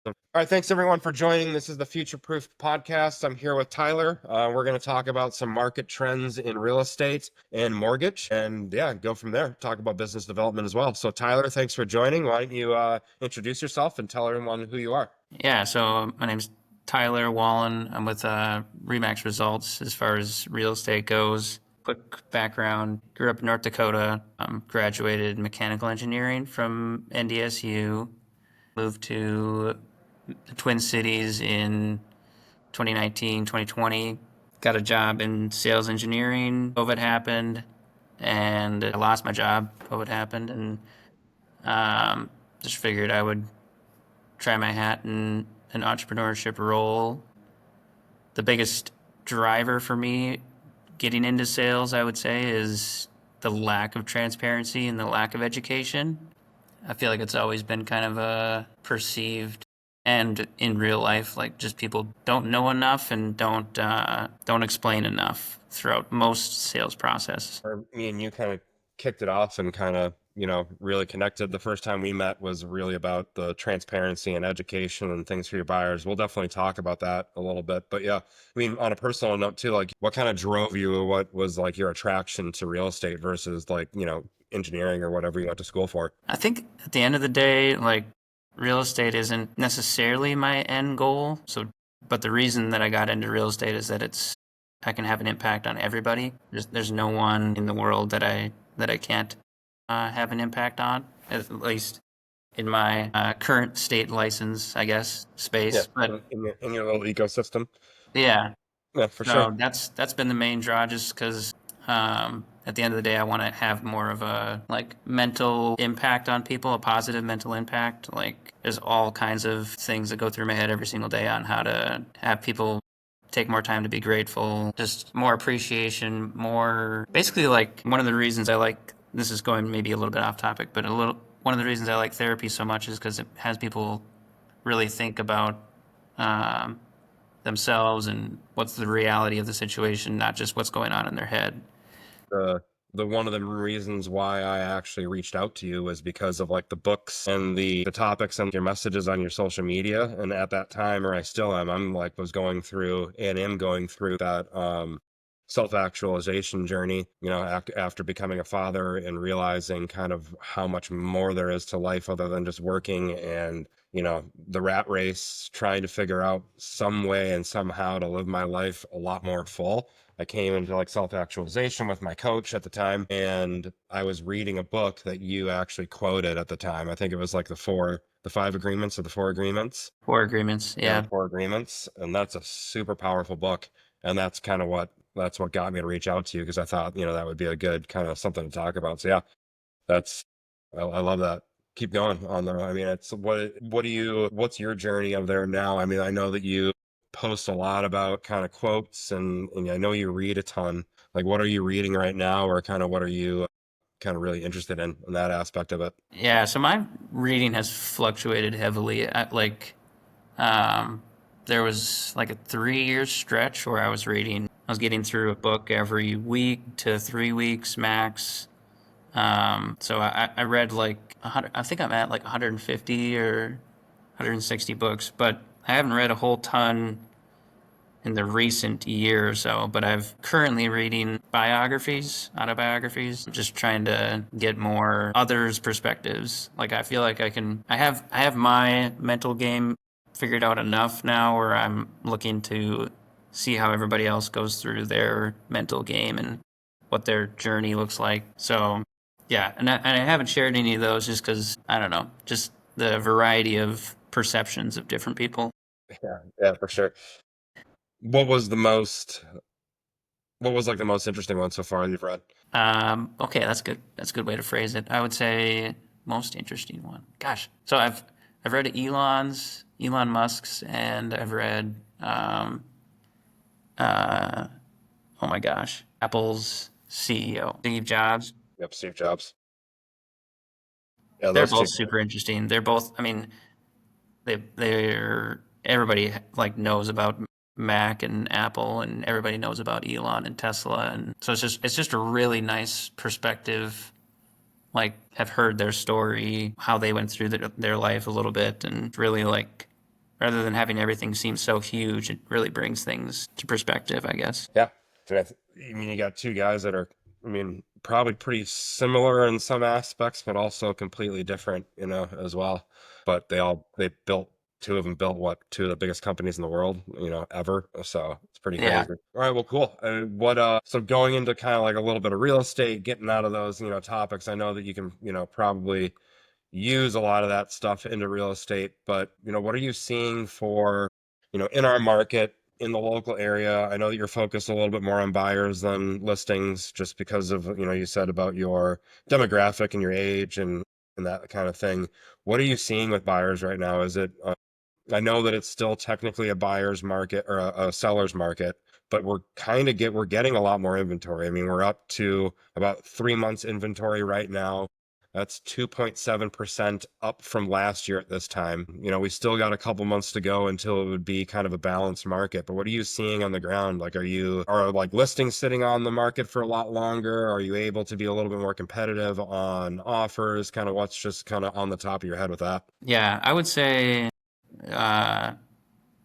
All right, thanks everyone for joining. This is the Future Proof Podcast. I'm here with Tyler. We're going to talk about some market trends in real estate and mortgage, and yeah, go from there. Talk about business development as well. So, Tyler, thanks for joining. Why don't you introduce yourself and tell everyone who you are? Yeah, so my name's Tyler Walen. I'm with Remax Results as far as real estate goes. Quick background, grew up in North Dakota, graduated mechanical engineering from NDSU, moved to the Twin Cities in 2019, 2020, got a job in sales engineering. COVID happened, and I lost my job. COVID happened, and just figured I would try my hat in an entrepreneurship role. The biggest driver for me getting into sales, I would say, is the lack of transparency and the lack of education. I feel like it's always been kind of a perceived, and in real life, like just people don't know enough and don't explain enough throughout most sales process. Or me and you kind of kicked it off and kind of, really connected. The first time we met was really about the transparency and education and things for your buyers. We'll definitely talk about that a little bit. But yeah, I mean, on a personal note too, like what kind of drove you, or what was like your attraction to real estate versus like, engineering or whatever you went to school for? I think at the end of the day, like real estate isn't necessarily my end goal. But the reason that I got into real estate is that I can have an impact on everybody. There's no one in the world that I can't have an impact on, at least in my current state license, I guess, Yeah, space. But in your little ecosystem. yeah, Yeah, for sure. so that's been the main draw, just because at the end of the day, I want to have more of a like mental impact on people, a positive mental impact. Like there's all kinds of things that go through my head every single day on how to have people take more time to be grateful, just more appreciation, more basically like one of the reasons I like this is going maybe a little bit off topic, but one of the reasons I like therapy so much is because it has people really think about um, themselves and what's the reality of the situation, not just what's going on in their head. the the one of the reasons why I actually reached out to you was because of like the books and the topics and your messages on your social media. And at that time, or I still am, I'm like was going through and am going through that self-actualization journey, after becoming a father and realizing kind of how much more there is to life other than just working, and the rat race, trying to figure out some way and somehow to live my life a lot more full. I came into like self-actualization with my coach at the time, and I was reading a book that you actually quoted at the time. I think it was like the five agreements or the four agreements. Four agreements, Yeah, the yeah. four agreements. And that's a super powerful book. And that's what got me to reach out to you, because I thought, that would be a good kind of something to talk about. So yeah, that's I love that. Keep going on there. I mean, it's what's your journey of there now? I mean, I know that you post a lot about kind of quotes, and I know you read a ton. Like, what are you reading right now, or kind of what are you kind of really interested in that aspect of it? Yeah, so my reading has fluctuated heavily. Um, there was like a 3 year stretch where I was getting through a book every week to 3 weeks max. So I read like 100, I think I'm at like 150 or 160 books, but I haven't read a whole ton in the recent year or so. But I've currently reading biographies, autobiographies, just trying to get more others' perspectives. Like I feel like I have my mental game figured out enough now where I'm looking to see how everybody else goes through their mental game and what their journey looks like. So yeah, and I haven't shared any of those just because I don't know, just the variety of perceptions of different people. Yeah, yeah, for sure. What was the most, what was like the most interesting one so far you've read? Okay, that's good. That's a good way to phrase it. I would say most interesting one. Gosh, so I've read Elon Musk's, and I've read uh, oh my gosh, Apple's CEO, Steve Jobs. Yep, Steve Jobs. Yeah, They're those two. both super interesting. They're both. I mean, they're everybody like knows about Mac and Apple, and everybody knows about Elon and Tesla, and so it's just a really nice perspective. Like have heard their story, how they went through their life a little bit, and really like rather than having everything seem so huge, it really brings things to perspective, I guess. Yeah. Dude, I mean, you got two guys that are, I mean, probably pretty similar in some aspects, but also completely different, as well. But they built, two of them built what, two of the biggest companies in the world, ever. So it's pretty Yeah. crazy. All right, well, cool. So going into kind of like a little bit of real estate, getting out of those, topics, I know that you can, probably use a lot of that stuff into real estate, but what are you seeing for, in our market in the local area? I know that you're focused a little bit more on buyers than listings just because of, you said about your demographic and your age and that kind of thing. What are you seeing with buyers right now? Is it I know that it's still technically a buyer's market or a seller's market, but we're getting a lot more inventory. I mean, we're up to about 3 months inventory right now. That's 2.7% up from last year at this time. We still got a couple months to go until it would be kind of a balanced market. But what are you seeing on the ground? Like, are like listings sitting on the market for a lot longer? Are you able to be a little bit more competitive on offers? Kind of what's just kind of on the top of your head with that? Yeah, I would say uh,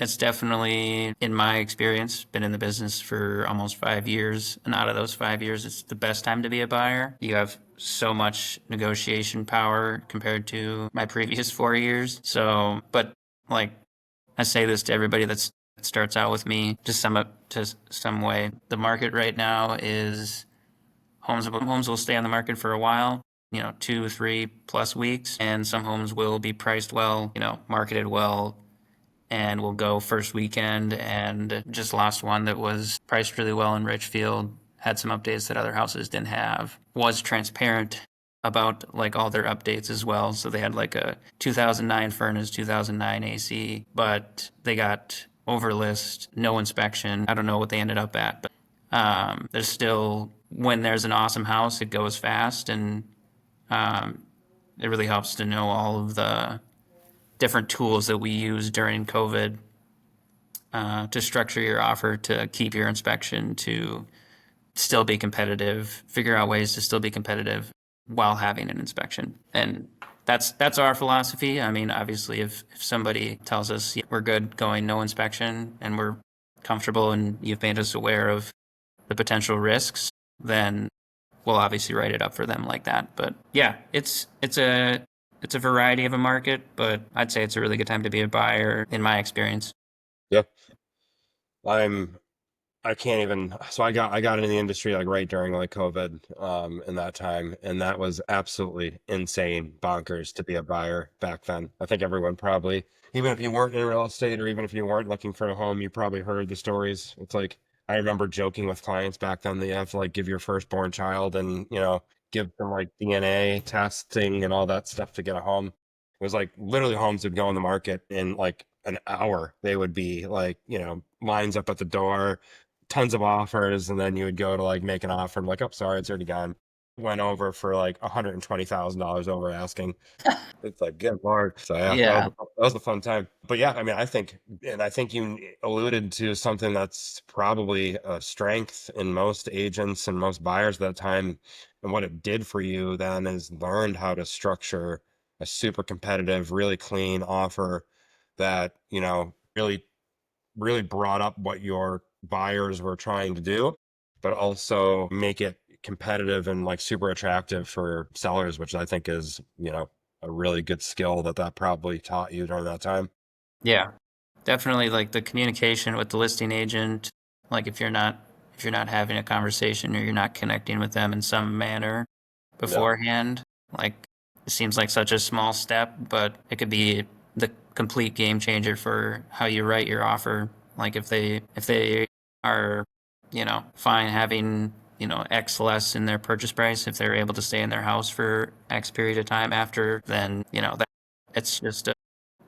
it's definitely, in my experience, been in the business for almost 5 years. And out of those 5 years, it's the best time to be a buyer. You have so much negotiation power compared to my previous 4 years. So, but like I say this to everybody that starts out with me, to some way. The market right now is homes will stay on the market for a while, 2, 3+ weeks, and some homes will be priced well, marketed well, and we'll go first weekend. And just lost one that was priced really well in Richfield, had some updates that other houses didn't have, was transparent about like all their updates as well. So they had like a 2009 furnace, 2009 AC, but they got overlist, no inspection. I don't know what they ended up at, but there's still, when there's an awesome house, it goes fast, and um, it really helps to know all of the different tools that we use during COVID to structure your offer, to keep your inspection, to still be competitive, figure out ways to still be competitive while having an inspection. And that's our philosophy. I mean, obviously, if somebody tells us, yeah, we're good going no inspection and we're comfortable and you've made us aware of the potential risks, then we'll obviously write it up for them like that. But yeah, it's a variety of a market, but I'd say it's a really good time to be a buyer in my experience. Yeah. I'm I can't even. So I got into the industry like right during like COVID, in that time, and that was absolutely insane, bonkers to be a buyer back then. I think everyone probably, even if you weren't in real estate or even if you weren't looking for a home, you probably heard the stories. It's like I remember joking with clients back then that you have to like give your firstborn child and give them like DNA testing and all that stuff to get a home. It was like literally homes would go on the market in like an hour. They would be like, lines up at the door, tons of offers, and then you would go to like make an offer and like, oh, sorry, it's already gone. Went over for like $120,000 over asking. It's like, good Lord. So yeah, Yeah. that was a fun time. But yeah, I mean, I think you alluded to something that's probably a strength in most agents and most buyers at that time. And what it did for you then is learned how to structure a super competitive, really clean offer that, really brought up what your buyers were trying to do, but also make it competitive and like super attractive for sellers, which I think is, a really good skill that probably taught you during that time. Yeah. Definitely like the communication with the listing agent. Like if you're not having a conversation or you're not connecting with them in some manner Yeah. beforehand, like it seems like such a small step, but it could be the complete game changer for how you write your offer. Like if they are, fine having, X less in their purchase price, if they're able to stay in their house for X period of time after, then, that it's just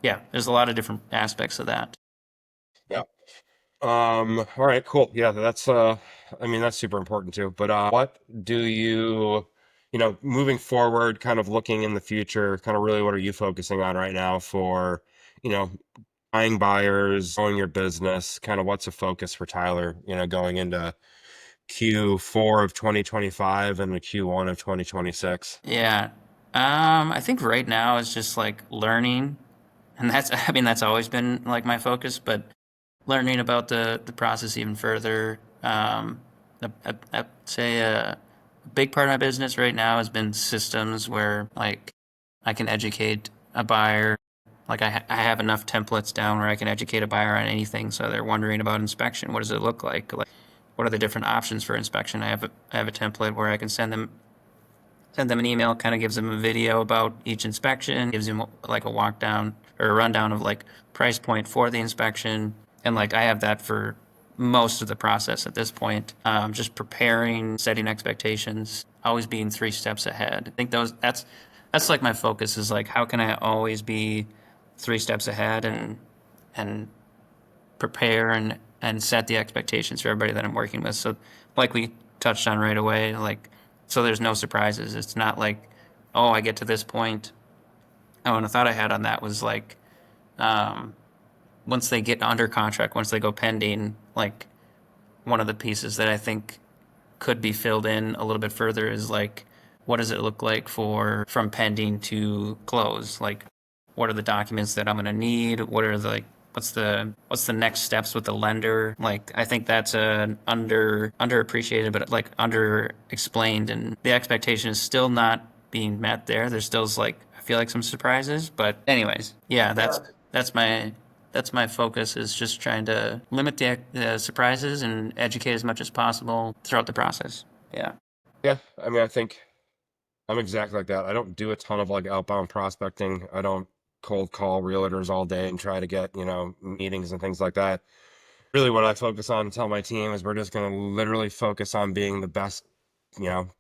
yeah, there's a lot of different aspects of that. Yeah. All right, cool. Yeah, I mean, that's super important too. But what do you, moving forward, kind of looking in the future, kind of really what are you focusing on right now for, you know, buying buyers, growing your business, kind of what's a focus for Tyler, going into Q4 of 2025 and the Q1 of 2026? Yeah. I think right now it's just like learning And that's, I mean, that's always been like my focus, but learning about the process even further. I'd say a big part of my business right now has been systems where like I can educate a buyer. Like I have enough templates down where I can educate a buyer on anything. So they're wondering about inspection. What does it look like? Like, what are the different options for inspection? I have a template where I can send them an email, kind of gives them a video about each inspection, gives them like a walk down or a rundown of like price point for the inspection. And like I have that for most of the process at this point. Just preparing, setting expectations, always being 3 steps ahead. I think that's like my focus is like how can I always be 3 steps ahead and prepare and set the expectations for everybody that I'm working with. So like we touched on right away, like so there's no surprises. It's not like, oh, I get to this point. Oh, and a thought I had on that was like, um, once they get under contract, once they go pending, like one of the pieces that I think could be filled in a little bit further is like, what does it look like for from pending to close? Like, what are the documents that I'm going to need? What are the like, what's the next steps with the lender? Like, I think that's an underappreciated, but like under explained, and the expectation is still not being met there. There's still like I feel like some surprises, but anyways, yeah, that's my that's my focus is just trying to limit the surprises and educate as much as possible throughout the process. Yeah. Yeah, I mean, I think I'm exactly like that. I don't do a ton of like outbound prospecting. I don't cold call realtors all day and try to get, meetings and things like that. Really, what I focus on and tell my team is we're just going to literally focus on being the best,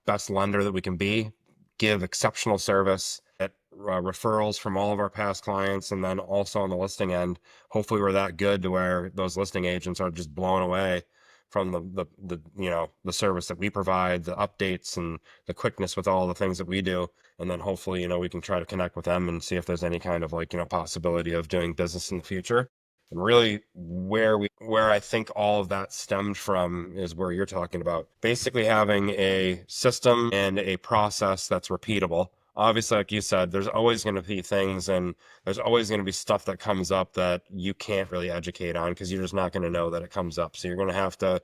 best lender that we can be, give exceptional service, get referrals from all of our past clients, and then also on the listing end, hopefully we're that good to where those listing agents are just blown away from the service that we provide, the updates and the quickness with all the things that we do. And then hopefully, we can try to connect with them and see if there's any kind of like, possibility of doing business in the future. And really where I think all of that stemmed from is where you're talking about. Basically having a system and a process that's repeatable. Obviously, like you said, there's always going to be things and there's always going to be stuff that comes up that you can't really educate on because you're just not going to know that it comes up. So you're going to have to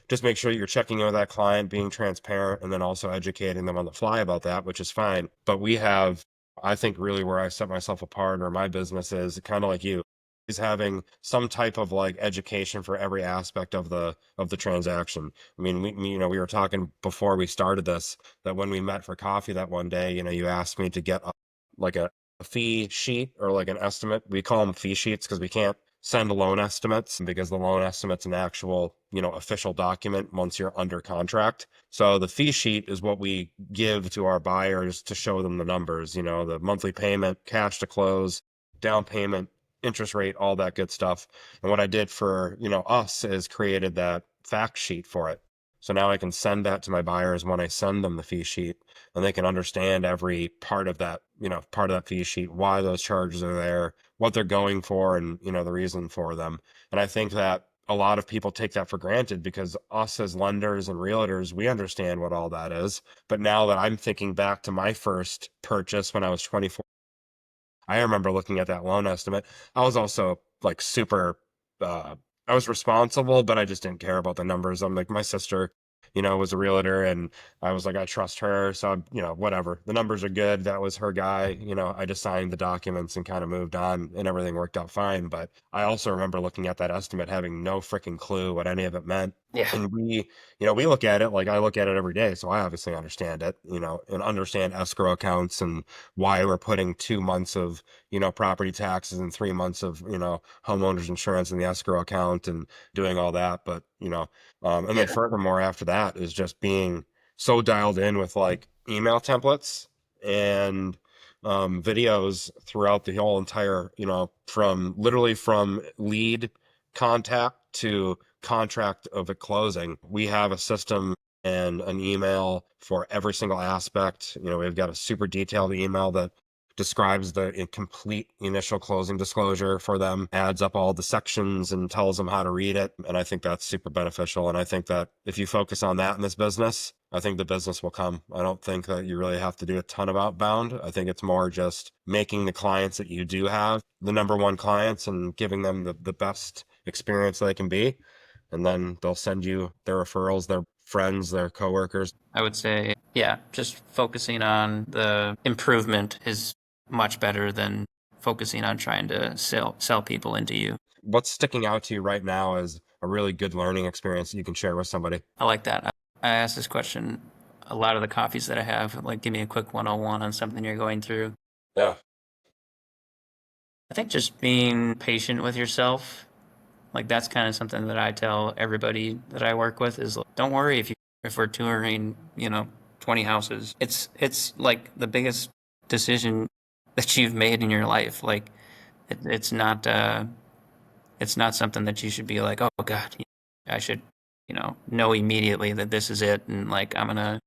just make sure you're checking in with that client, being transparent, and then also educating them on the fly about that, which is fine. But we have, I think, really where I set myself apart or my business is kind of like you is having some type of like education for every aspect of the transaction. I mean, we were talking before we started this that when we met for coffee that one day, you asked me to get like a fee sheet or like an estimate. We call them fee sheets because we can't send loan estimates because the loan estimate's an actual, official document once you're under contract. So the fee sheet is what we give to our buyers to show them the numbers, the monthly payment, cash to close, down payment, interest rate, all that good stuff. And what I did for, us is created that fact sheet for it. So now I can send that to my buyers when I send them the fee sheet and they can understand every part of that, part of that fee sheet, why those charges are there, what they're going for and, the reason for them. And I think that a lot of people take that for granted because us as lenders and realtors, we understand what all that is. But now that I'm thinking back to my first purchase when I was 24, I remember looking at that loan estimate. I was also like super, uh, I was responsible, but I just didn't care about the numbers. I'm like, my sister, was a realtor and I was like, I trust her. So, whatever. The numbers are good. That was her guy. I just signed the documents and kind of moved on and everything worked out fine. But I also remember looking at that estimate, having no freaking clue what any of it meant. Yeah. And we look at it like I look at it every day. So I obviously understand it, and understand escrow accounts and why we're putting 2 months of, property taxes and 3 months of, homeowners insurance in the escrow account and doing all that. But, and then Yeah. furthermore, after that is just being so dialed in with like email templates and videos throughout the whole entire, from literally from lead contact to contract of it closing. We have a system and an email for every single aspect. We've got a super detailed email that describes the complete initial closing disclosure for them, adds up all the sections and tells them how to read it. And I think that's super beneficial. And I think that if you focus on that in this business, I think the business will come. I don't think that you really have to do a ton of outbound. I think it's more just making the clients that you do have the number one clients and giving them the best experience they can be. And then they'll send you their referrals, their friends, their coworkers. I would say, yeah, just focusing on the improvement is much better than focusing on trying to sell people into you. What's sticking out to you right now as a really good learning experience that you can share with somebody? I like that. I ask this question a lot of the coffees that I have, like give me a quick 101 on something you're going through. Yeah. I think just being patient with yourself, like that's kind of something that I tell everybody that I work with is like, don't worry if we're touring, 20 houses. It's like the biggest decision that you've made in your life. Like it's not something that you should be like, oh God, I should, know immediately that this is it, and like I'm gonna,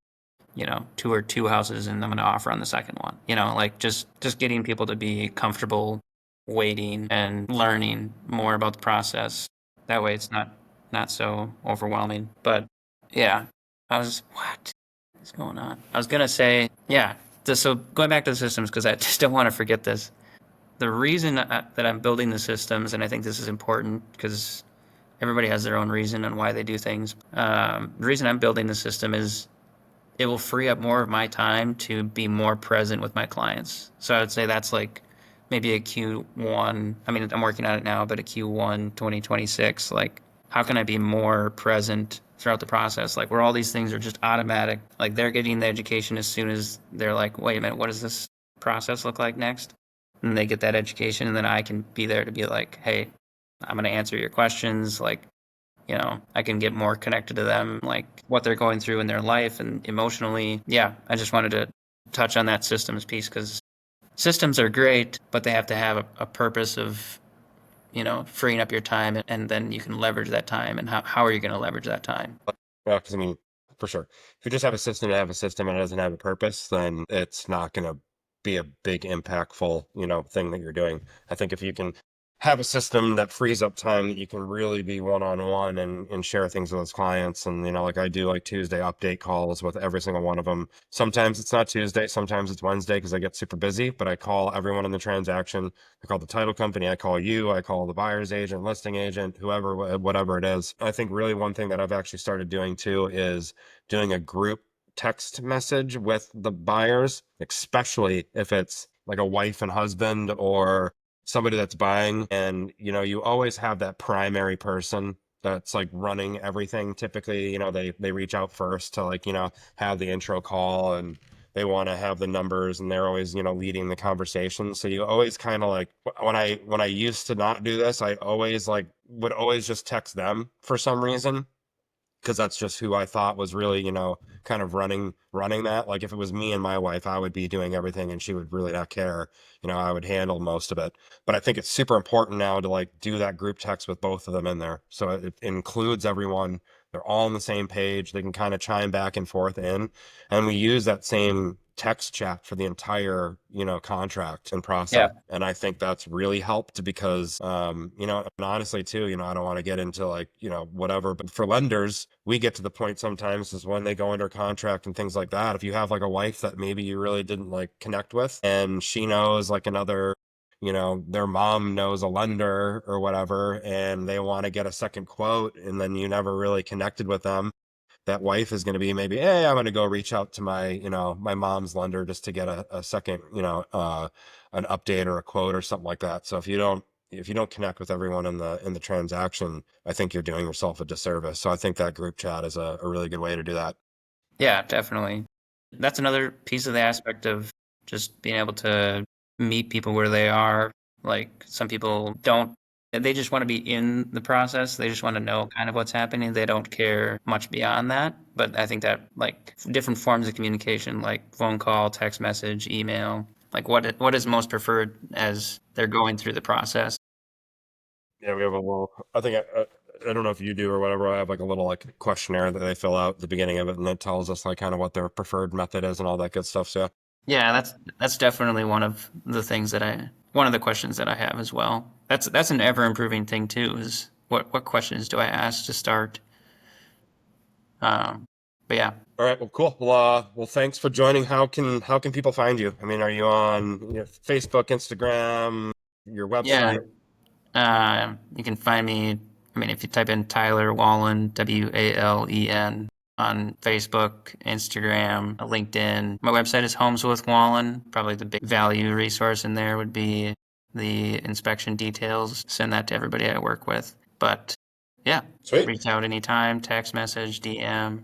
tour two houses and I'm gonna offer on the second one. Like just getting people to be comfortable waiting and learning more about the process. That way, it's not so overwhelming. But yeah, what is going on? I was gonna say, yeah. So going back to the systems because I just don't want to forget this. The reason that I'm building the systems, and I think this is important because everybody has their own reason on why they do things. The reason I'm building the system is it will free up more of my time to be more present with my clients. So I would say that's like maybe a Q1. I mean, I'm working on it now, but a Q1 2026. Like, how can I be more present throughout the process? Like, where all these things are just automatic. Like, they're getting the education as soon as they're like, wait a minute, what does this process look like next? And they get that education, and then I can be there to be like, hey, I'm going to answer your questions. Like, I can get more connected to them, like what they're going through in their life and emotionally. Yeah, I just wanted to touch on that systems piece because systems are great, but they have to have a purpose of, freeing up your time, and then you can leverage that time. And how are you going to leverage that time? Yeah, because I mean, for sure. If you just have a system to have a system and it doesn't have a purpose, then it's not going to be a big impactful, thing that you're doing. I think if you can have a system that frees up time that you can really be one-on-one and share things with those clients. And, like I do like Tuesday update calls with every single one of them. Sometimes it's not Tuesday, sometimes it's Wednesday because I get super busy, but I call everyone in the transaction. I call the title company, I call you, I call the buyer's agent, listing agent, whoever, whatever it is. I think really one thing that I've actually started doing too is doing a group text message with the buyers, especially if it's like a wife and husband or somebody that's buying. And you always have that primary person that's like running everything. Typically, they reach out first to like, have the intro call, and they want to have the numbers, and they're always, leading the conversation. So you always kind of like, when I used to not do this, I always like would always just text them for some reason, because that's just who I thought was really, kind of running that. Like if it was me and my wife, I would be doing everything and she would really not care. I would handle most of it. But I think it's super important now to like do that group text with both of them in there. So it includes everyone. They're all on the same page. They can kind of chime back and forth in. And we use that same text chat for the entire, contract and Yeah. process. And I think that's really helped because, and honestly too, I don't want to get into like, whatever, but for lenders, we get to the point sometimes is when they go under contract and things like that. If you have like a wife that maybe you really didn't like connect with, and she knows like another, their mom knows a lender or whatever, and they want to get a second quote, and then you never really connected with them, that wife is going to be maybe, hey, I'm going to go reach out to my, my mom's lender just to get a second, an update or a quote or something like that. So if you don't connect with everyone in the transaction, I think you're doing yourself a disservice. So I think that group chat is a really good way to do that. Yeah, definitely. That's another piece of the aspect of just being able to meet people where they are. Like some people don't, they just want to be in the process. They just want to know kind of what's happening. They don't care much beyond that. But I think that like different forms of communication, like phone call, text message, email, like what is most preferred as they're going through the process. Yeah, we have a little, I think, I don't know if you do or whatever. I have like a little like questionnaire that they fill out at the beginning of it, and it tells us like kind of what their preferred method is and all that good stuff. So Yeah, that's definitely one of the things that one of the questions that I have as well. That's an ever improving thing too. Is what questions do I ask to start? But yeah, All right. Well, cool. Well, thanks for joining. How can people find you? I mean, are you on Facebook, Instagram, your yeah. website? You can find me. I mean, if you type in Tyler Walen, Walen, on Facebook, Instagram, LinkedIn. My website is Homes with Walen. Probably the big value resource in there would be the inspection details. Send that to everybody I work with. But yeah, Sweet. reach out anytime, text message, DM.